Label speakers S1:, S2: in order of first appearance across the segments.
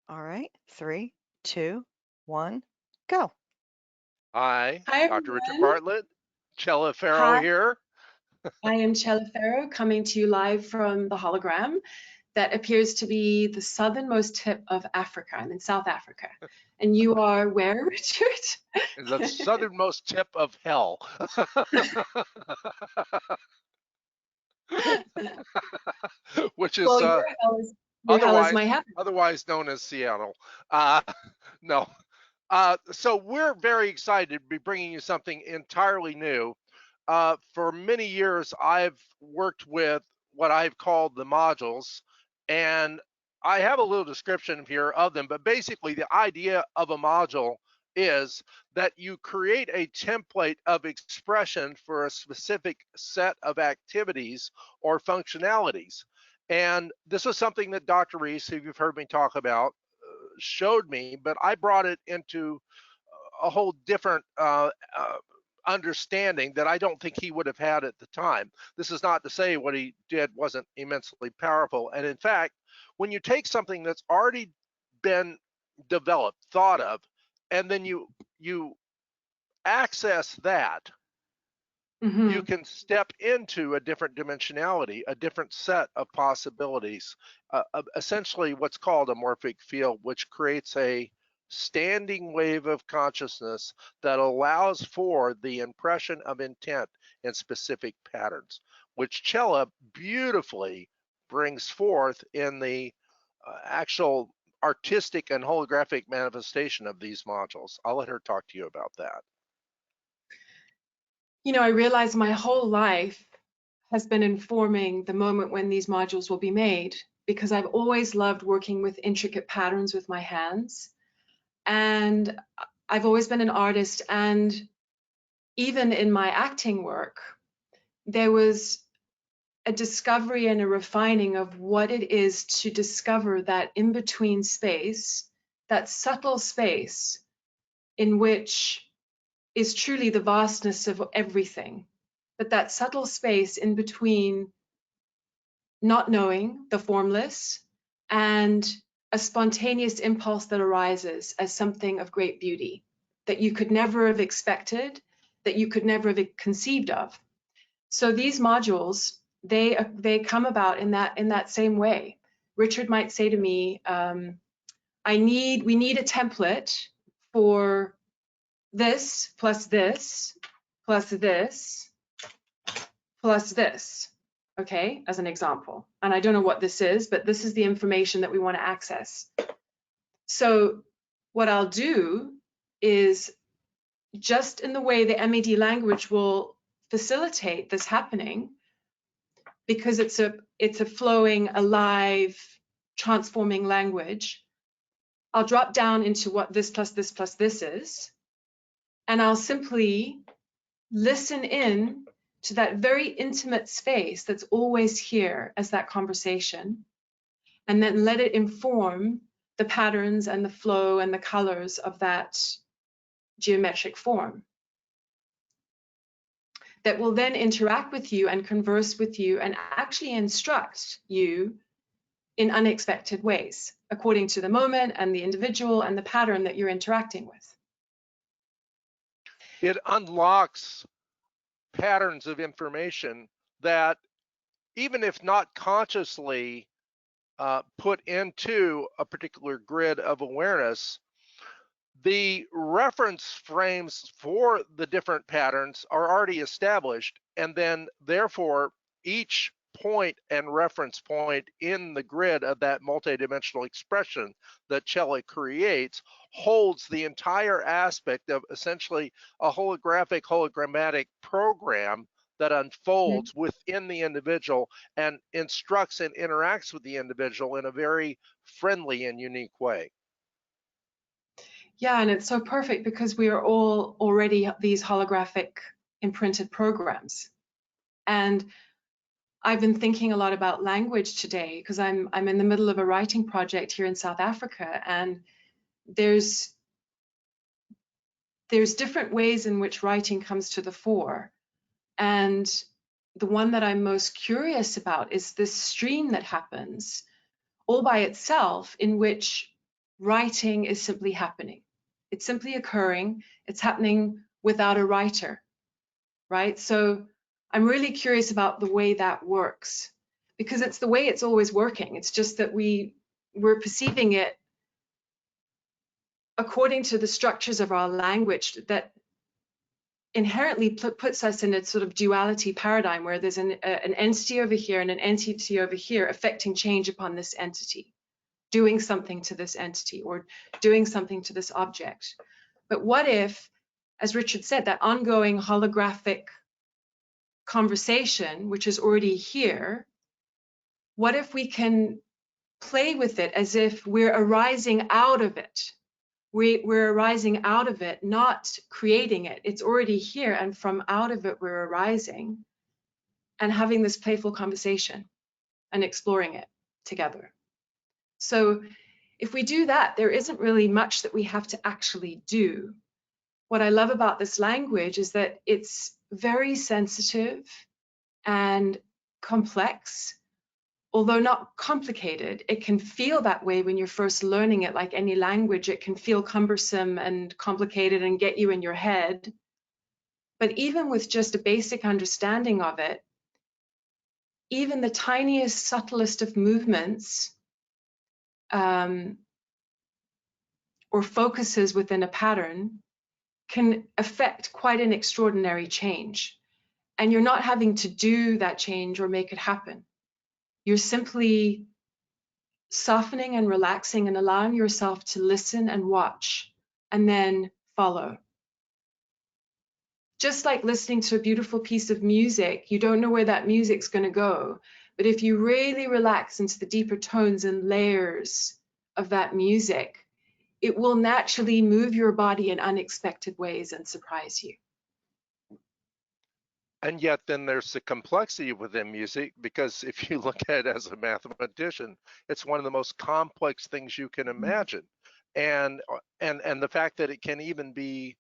S1: All right, 3, 2, 1, go.
S2: Hi,
S3: Hi,
S2: Dr. Richard
S3: everyone.
S2: Bartlett, Cella Farrow
S3: Hi,
S2: here.
S3: I am Chella Farrow coming to you live from the hologram that appears to be the southernmost tip of Africa. I'm in South Africa. And you are where, Richard?
S2: The southernmost tip of hell, which is
S3: Well, your hell is
S2: otherwise
S3: my heaven.
S2: otherwise known as Seattle. No, so we're very excited to be bringing you something entirely new. For many years, I've worked with what I've called the modules, and I have a little description here of them, but basically the idea of a module is that you create a template of expression for a specific set of activities or functionalities. And this was something that Dr. Reese, who you've heard me talk about, showed me, but I brought it into a whole different understanding that I don't think he would have had at the time. This is not to say what he did wasn't immensely powerful. And in fact, when you take something that's already been developed, thought of, and then you access that, you
S3: Hmm.
S2: can step into a different dimensionality, a different set of possibilities, essentially what's called a morphic field, which creates a standing wave of consciousness that allows for the impression of intent in specific patterns, which Cella beautifully brings forth in the actual artistic and holographic manifestation of these modules. I'll let her talk to you about that.
S3: I realize my whole life has been informing the moment when these modules will be made because I've always loved working with intricate patterns with my hands. And I've always been an artist, and even in my acting work, there was a discovery and a refining of what it is to discover that in-between space, that subtle space in which is truly the vastness of everything, but that subtle space in between not knowing the formless and a spontaneous impulse that arises as something of great beauty that you could never have expected, that you could never have conceived of. So these modules, they come about in that same way. Richard might say to me, we need a template for this plus this plus this plus this, okay, as an example. And I don't know what this is, but this is the information that we want to access. So what I'll do is, just in the way the MED language will facilitate this happening, because it's a flowing, alive, transforming language, I'll drop down into what this plus this plus this is, and I'll simply listen in to that very intimate space that's always here as that conversation, and then let it inform the patterns and the flow and the colors of that geometric form that will then interact with you and converse with you and actually instruct you in unexpected ways, according to the moment and the individual and the pattern that you're interacting with.
S2: It unlocks patterns of information that, even if not consciously put into a particular grid of awareness, the reference frames for the different patterns are already established, and then therefore each point and reference point in the grid of that multidimensional expression that Cella creates holds the entire aspect of essentially a hologrammatic program that unfolds within the individual and instructs and interacts with the individual in a very friendly and unique way.
S3: Yeah, and it's so perfect because we are all already these holographic imprinted programs. And I've been thinking a lot about language today because I'm in the middle of a writing project here in South Africa, and there's different ways in which writing comes to the fore. And the one that I'm most curious about is this stream that happens all by itself, in which writing is simply happening. It's simply occurring. It's happening without a writer, right? So I'm really curious about the way that works, because it's the way it's always working. It's just that we're perceiving it according to the structures of our language that inherently puts us in a sort of duality paradigm where there's an entity over here and an entity over here affecting change upon this entity, doing something to this entity or doing something to this object. But what if, as Richard said, that ongoing holographic conversation, which is already here, what if we can play with it as if we're arising out of it? We're arising out of it, not creating it. It's already here, and from out of it we're arising and having this playful conversation and exploring it together. So if we do that, there isn't really much that we have to actually do. What I love about this language is that it's very sensitive and complex. Although not complicated, it can feel that way when you're first learning it. Like any language, it can feel cumbersome and complicated and get you in your head. But even with just a basic understanding of it, even the tiniest, subtlest of movements or focuses within a pattern can affect quite an extraordinary change. And you're not having to do that change or make it happen. You're simply softening and relaxing and allowing yourself to listen and watch and then follow. Just like listening to a beautiful piece of music, you don't know where that music's going to go. But if you really relax into the deeper tones and layers of that music, it will naturally move your body in unexpected ways and surprise you.
S2: And yet then there's the complexity within music, because if you look at it as a mathematician, it's one of the most complex things you can imagine. And the fact that it can even be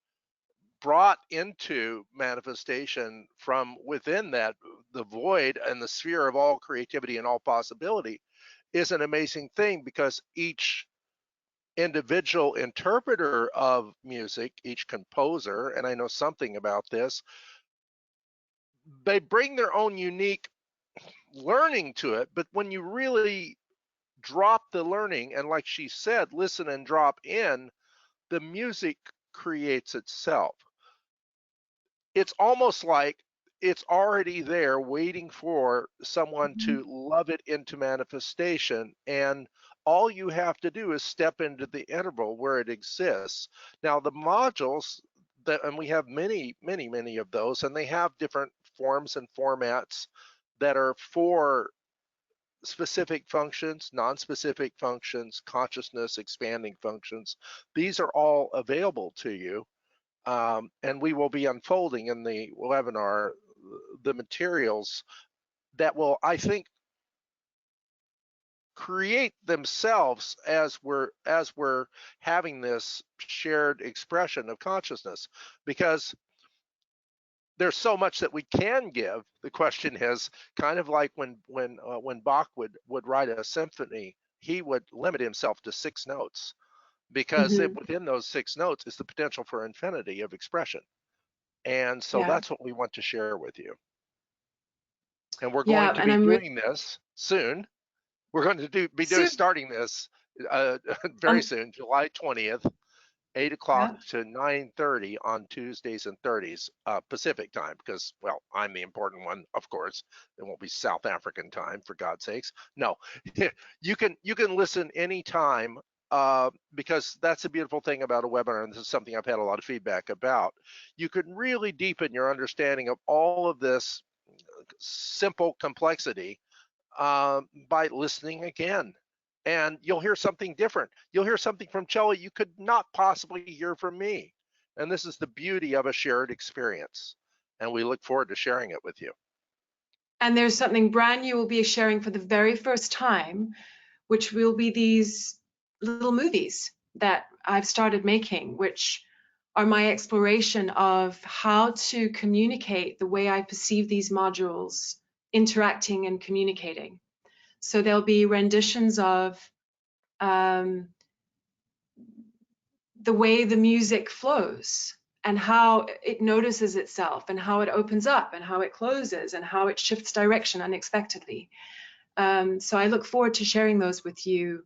S2: brought into manifestation from within that, the void and the sphere of all creativity and all possibility, is an amazing thing, because each individual interpreter of music, each composer, and I know something about this, they bring their own unique learning to it. But when you really drop the learning and, like she said, listen and drop in, the music creates itself. It's almost like it's already there waiting for someone to love it into manifestation, and all you have to do is step into the interval where it exists. Now the modules and we have many of those, and they have different forms and formats that are for specific functions, non-specific functions, consciousness expanding functions. These are all available to you. And we will be unfolding in the webinar the materials that will, I think, create themselves as we're having this shared expression of consciousness, because there's so much that we can give. The question is kind of like when Bach would write a symphony, he would limit himself to 6 notes, because within those 6 notes is the potential for infinity of expression. And so that's what we want to share with you. And we're going to be doing this soon. We're going to be starting this very soon, July 20th, 8 o'clock to 9:30 on Tuesdays and 30s Pacific time, because, well, I'm the important one, of course. It won't be South African time, for God's sakes. No, you can listen anytime, because that's a beautiful thing about a webinar, and this is something I've had a lot of feedback about. You can really deepen your understanding of all of this simple complexity by listening again. And you'll hear something different. You'll hear something from Chelly you could not possibly hear from me. And this is the beauty of a shared experience. And we look forward to sharing it with you.
S3: And there's something brand new we'll be sharing for the very first time, which will be these little movies that I've started making, which are my exploration of how to communicate the way I perceive these modules interacting and communicating. So there'll be renditions of the way the music flows and how it notices itself and how it opens up and how it closes and how it shifts direction unexpectedly. So I look forward to sharing those with you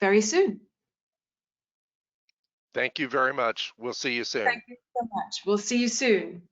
S3: very soon.
S2: Thank you very much. We'll see you soon.
S3: Thank you so much. We'll see you soon.